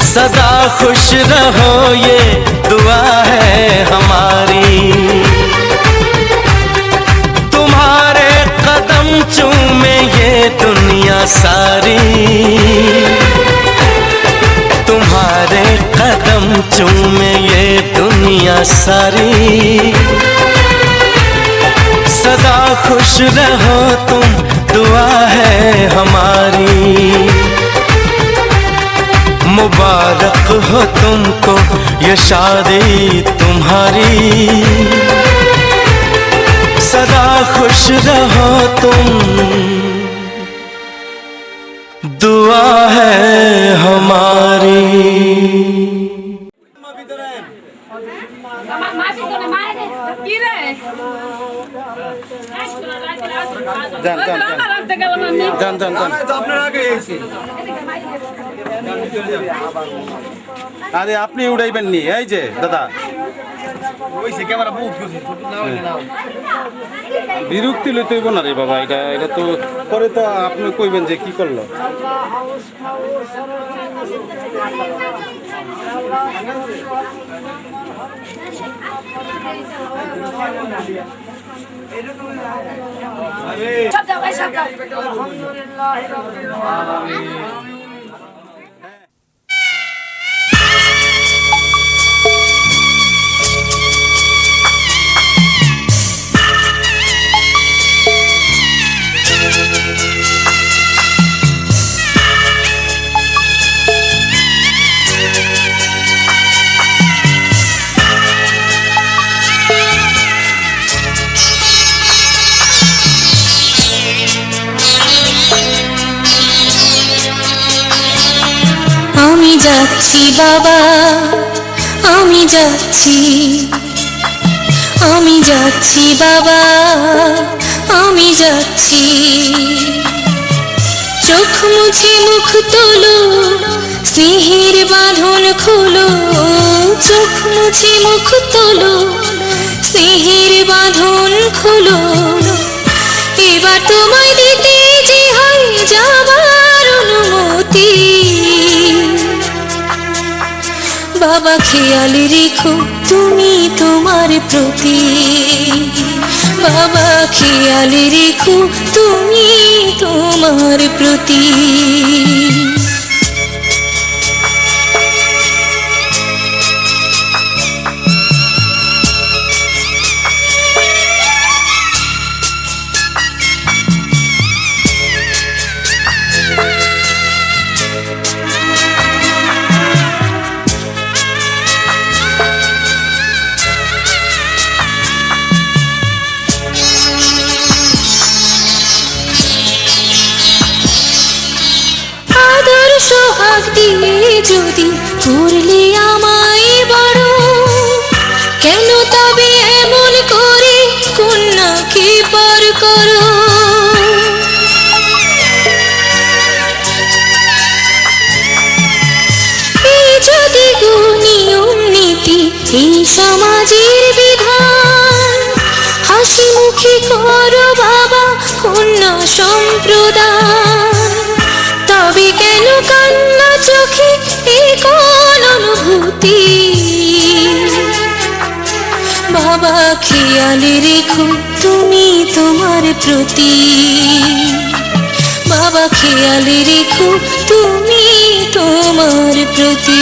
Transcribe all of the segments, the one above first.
सदा खुश रहो ये दुआ है हमारी। तुम्हारे कदम चूमे ये दुनिया सारी, तुम्हारे कदम चूमे ये दुनिया सारी। सदा खुश रहो तुम दुआ है हमारी। मुबारक हो तुमको ये शादी तुम्हारी। सदा खुश रहो तुम दुआ है हमारी। আরে আপনি উড়াইবেন নি, এই যে দাদা বিরক্তি লইতে হইব না রে বাবা। এটা তো পরে তো আপনি কইবেন যে কি করলো। আমি যাচ্ছি বাবা, আমি যাচ্ছি, আমি যাচ্ছি বাবা, আমি যাচ্ছি। চোখ মুছে মুখ তোলো, স্নেহের বাঁধন খোলো। চোখ মুছে মুখ তোলো, স্নেহের বাঁধন খোলো। এবার তোমায় দিতে যে হয় যাবার অনুমতি। বাবা খেয়াল রেখো তুমি তোমার প্রতি। বাবা খেয়াল রেখো তুমি তোমার প্রতি। সোহাগ দিয়ে যদি করলে আমায় বড়, কেন তবে এমন করে কন্যাকে পর করো। এই যদি নিয়ম নীতি এই সমাজের বিধান, হাসি মুখে করো বাবা কন্যা সম্প্রদান। তবে কেন কান্না চোখে এই কোন অনুভূতি। বাবা খেয়াল রেখো তুমি তোমার প্রতি। বাবা খেয়াল রেখো তুমি তোমার প্রতি।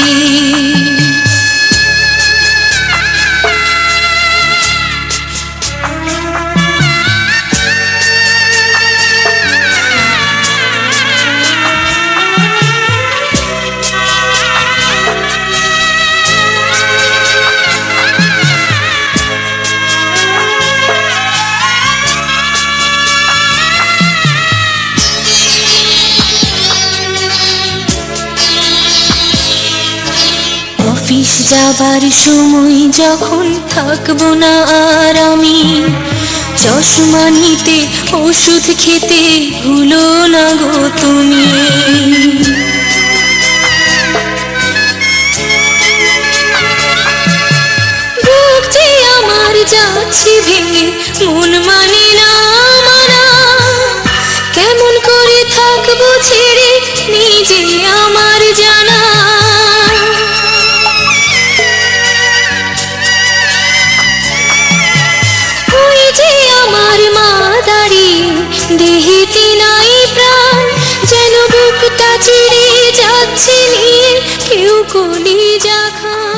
অফিস যাবার সময় যখন থাকবো না আর আমি, চশমা নিতে ওষুধ খেতে ভুলো না গো তুমি। বুক যে আমার যাচ্ছে ভেঙে, মন মানে না মানা। কেমন করে থাকবো ছেড়ে নিজে কাছে নিয়ে কেউ কলিজা খায়।